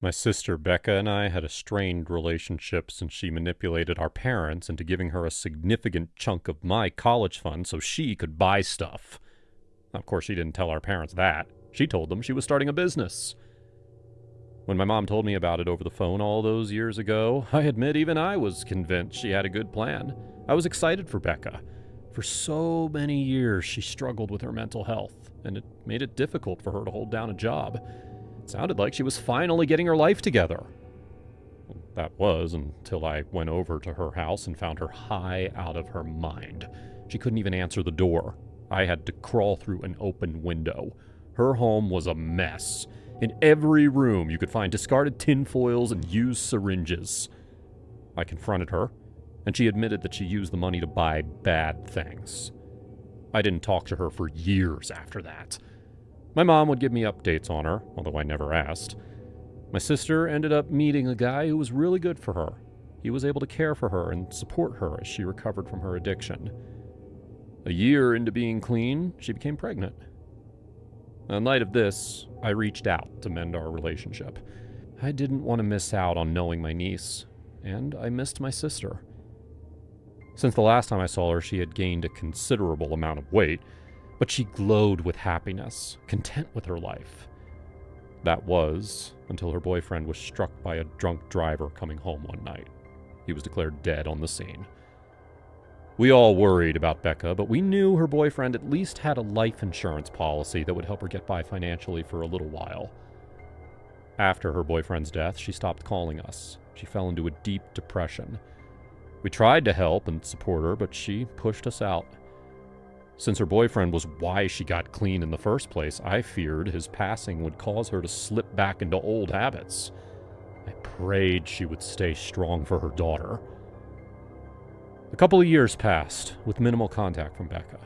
My sister Becca and I had a strained relationship since she manipulated our parents into giving her a significant chunk of my college fund so she could buy stuff. Of course, she didn't tell our parents that. She told them she was starting a business. When my mom told me about it over the phone all those years ago, I admit even I was convinced she had a good plan. I was excited for Becca. For so many years, she struggled with her mental health, and it made it difficult for her to hold down a job. It sounded like she was finally getting her life together. That was until I went over to her house and found her high out of her mind. She couldn't even answer the door. I had to crawl through an open window. Her home was a mess. In every room, you could find discarded tinfoils and used syringes. I confronted her, and she admitted that she used the money to buy bad things. I didn't talk to her for years after that. My mom would give me updates on her, although I never asked. My sister ended up meeting a guy who was really good for her. He was able to care for her and support her as she recovered from her addiction. A year into being clean, she became pregnant. In light of this, I reached out to mend our relationship. I didn't want to miss out on knowing my niece, and I missed my sister. Since the last time I saw her, she had gained a considerable amount of weight, but she glowed with happiness, content with her life. That was until her boyfriend was struck by a drunk driver coming home one night. He was declared dead on the scene. We all worried about Becca, but we knew her boyfriend at least had a life insurance policy that would help her get by financially for a little while. After her boyfriend's death, she stopped calling us. She fell into a deep depression. We tried to help and support her, but she pushed us out. Since her boyfriend was why she got clean in the first place, I feared his passing would cause her to slip back into old habits. I prayed she would stay strong for her daughter. A couple of years passed, with minimal contact from Becca.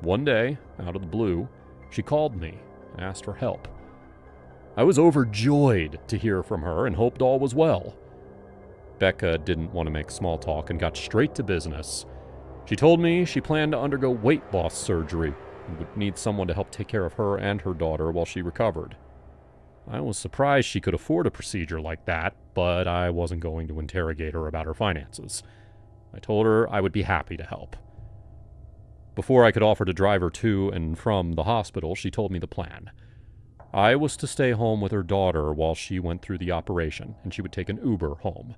One day, out of the blue, she called me and asked for help. I was overjoyed to hear from her and hoped all was well. Becca didn't want to make small talk and got straight to business. She told me she planned to undergo weight loss surgery and would need someone to help take care of her and her daughter while she recovered. I was surprised she could afford a procedure like that, but I wasn't going to interrogate her about her finances. I told her I would be happy to help. Before I could offer to drive her to and from the hospital, she told me the plan. I was to stay home with her daughter while she went through the operation, and she would take an Uber home.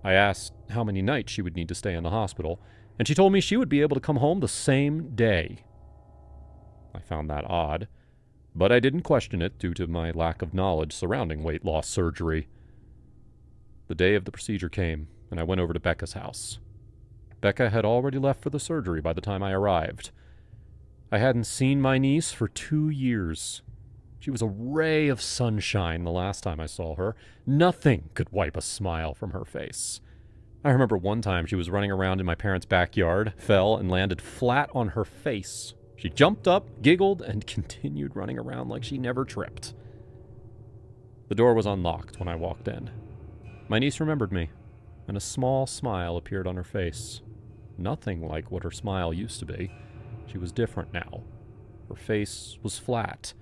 I asked how many nights she would need to stay in the hospital, and she told me she would be able to come home the same day. I found that odd, but I didn't question it due to my lack of knowledge surrounding weight loss surgery. The day of the procedure came, and I went over to Becca's house. Becca had already left for the surgery by the time I arrived. I hadn't seen my niece for 2 years. She was a ray of sunshine the last time I saw her. Nothing could wipe a smile from her face. I remember one time she was running around in my parents' backyard, fell, and landed flat on her face. She jumped up, giggled, and continued running around like she never tripped. The door was unlocked when I walked in. My niece remembered me, and a small smile appeared on her face. Nothing like what her smile used to be. She was different now. Her face was flat.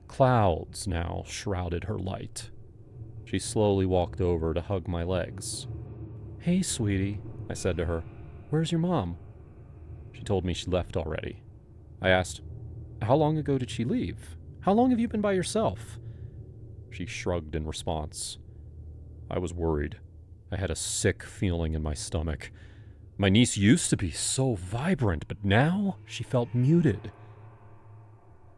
Clouds now shrouded her light. She slowly walked over to hug my legs. "Hey, sweetie," I said to her. "Where's your mom?" She told me she left already. I asked, "How long ago did she leave? How long have you been by yourself?" She shrugged in response. I was worried. I had a sick feeling in my stomach. My niece used to be so vibrant, but now she felt muted.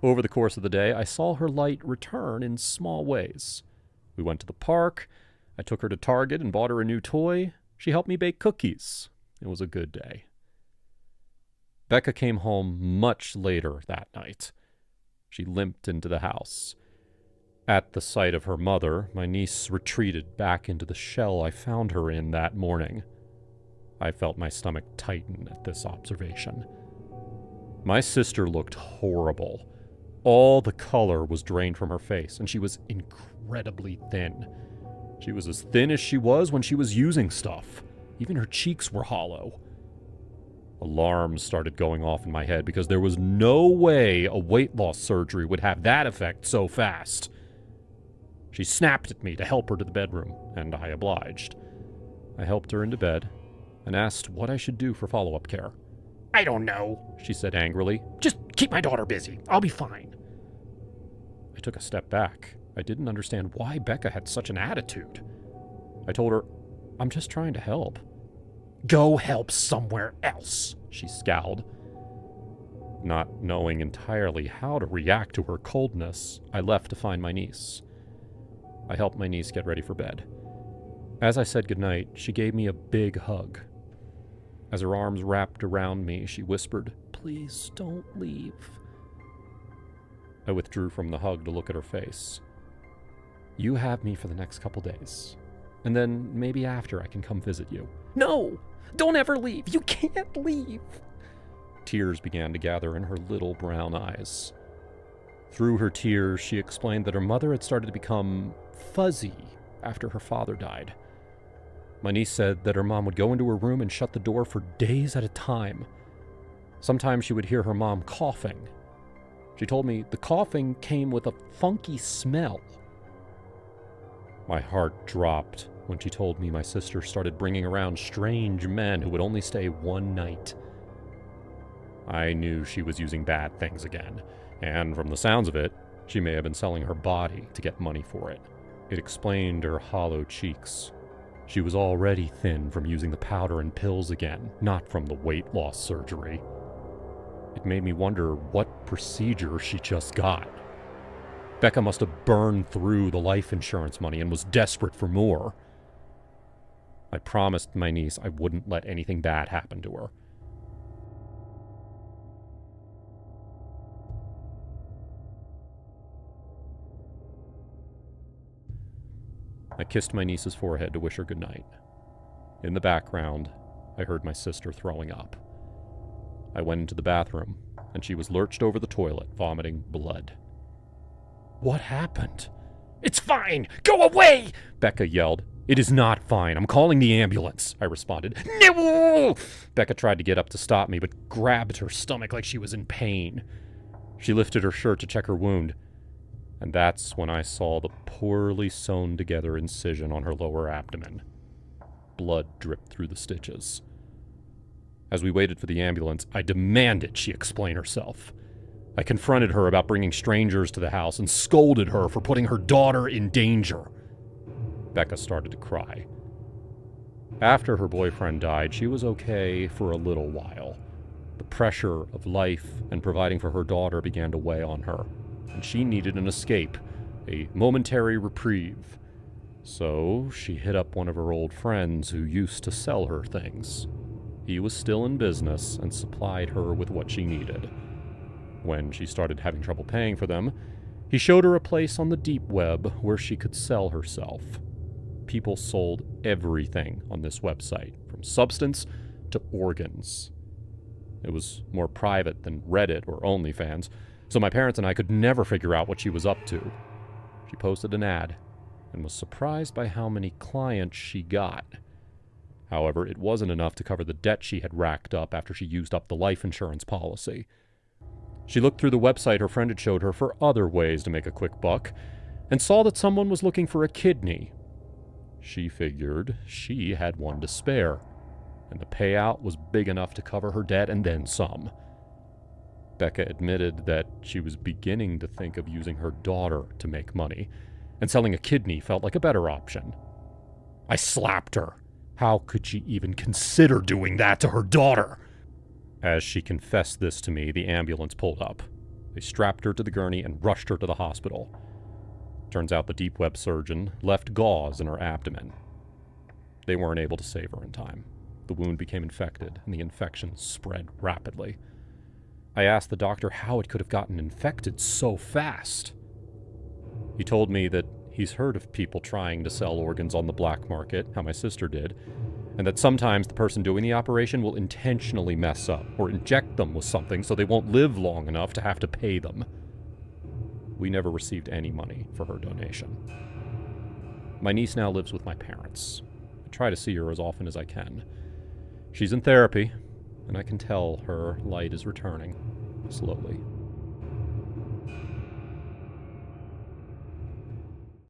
Over the course of the day, I saw her light return in small ways. We went to the park. I took her to Target and bought her a new toy. She helped me bake cookies. It was a good day. Becca came home much later that night. She limped into the house. At the sight of her mother, my niece retreated back into the shell I found her in that morning. I felt my stomach tighten at this observation. My sister looked horrible. All the color was drained from her face, and she was incredibly thin. She was as thin as she was when she was using stuff. Even her cheeks were hollow. Alarms started going off in my head because there was no way a weight loss surgery would have that effect so fast. She snapped at me to help her to the bedroom, and I obliged. I helped her into bed and asked what I should do for follow-up care. I don't know, she said angrily. Just keep my daughter busy. I'll be fine. I took a step back. I didn't understand why Becca had such an attitude. I told her, I'm just trying to help. Go help somewhere else, she scowled. Not knowing entirely how to react to her coldness, I left to find my niece. I helped my niece get ready for bed. As I said goodnight, she gave me a big hug. As her arms wrapped around me, she whispered, "Please don't leave." I withdrew from the hug to look at her face. "You have me for the next couple days, and then maybe after I can come visit you." "No! Don't ever leave! You can't leave!" Tears began to gather in her little brown eyes. Through her tears, she explained that her mother had started to become fuzzy after her father died. My niece said that her mom would go into her room and shut the door for days at a time. Sometimes she would hear her mom coughing. She told me the coughing came with a funky smell. My heart dropped when she told me my sister started bringing around strange men who would only stay one night. I knew she was using bad things again, and from the sounds of it, she may have been selling her body to get money for it. It explained her hollow cheeks. She was already thin from using the powder and pills again, not from the weight loss surgery. It made me wonder what procedure she just got. Becca must have burned through the life insurance money and was desperate for more. I promised my niece I wouldn't let anything bad happen to her. I kissed my niece's forehead to wish her goodnight. In the background, I heard my sister throwing up. I went into the bathroom, and she was lurched over the toilet, vomiting blood. "What happened?" "It's fine! Go away!" Becca yelled. "It is not fine. I'm calling the ambulance," I responded. "No!" Becca tried to get up to stop me, but grabbed her stomach like she was in pain. She lifted her shirt to check her wound, and that's when I saw the poorly sewn together incision on her lower abdomen. Blood dripped through the stitches. As we waited for the ambulance, I demanded she explain herself. I confronted her about bringing strangers to the house and scolded her for putting her daughter in danger. Becca started to cry. After her boyfriend died, she was okay for a little while. The pressure of life and providing for her daughter began to weigh on her, and she needed an escape, a momentary reprieve. So she hit up one of her old friends who used to sell her things. He was still in business and supplied her with what she needed. When she started having trouble paying for them, he showed her a place on the deep web where she could sell herself. People sold everything on this website, from substance to organs. It was more private than Reddit or OnlyFans, so my parents and I could never figure out what she was up to. She posted an ad and was surprised by how many clients she got. However, it wasn't enough to cover the debt she had racked up after she used up the life insurance policy. She looked through the website her friend had showed her for other ways to make a quick buck, and saw that someone was looking for a kidney. She figured she had one to spare, and the payout was big enough to cover her debt and then some. Becca admitted that she was beginning to think of using her daughter to make money, and selling a kidney felt like a better option. I slapped her. How could she even consider doing that to her daughter? As she confessed this to me, the ambulance pulled up. They strapped her to the gurney and rushed her to the hospital. Turns out the deep web surgeon left gauze in her abdomen. They weren't able to save her in time. The wound became infected, and the infection spread rapidly. I asked the doctor how it could have gotten infected so fast. He told me that he's heard of people trying to sell organs on the black market, how my sister did, and that sometimes the person doing the operation will intentionally mess up or inject them with something so they won't live long enough to have to pay them. We never received any money for her donation. My niece now lives with my parents. I try to see her as often as I can. She's in therapy, and I can tell her light is returning, slowly.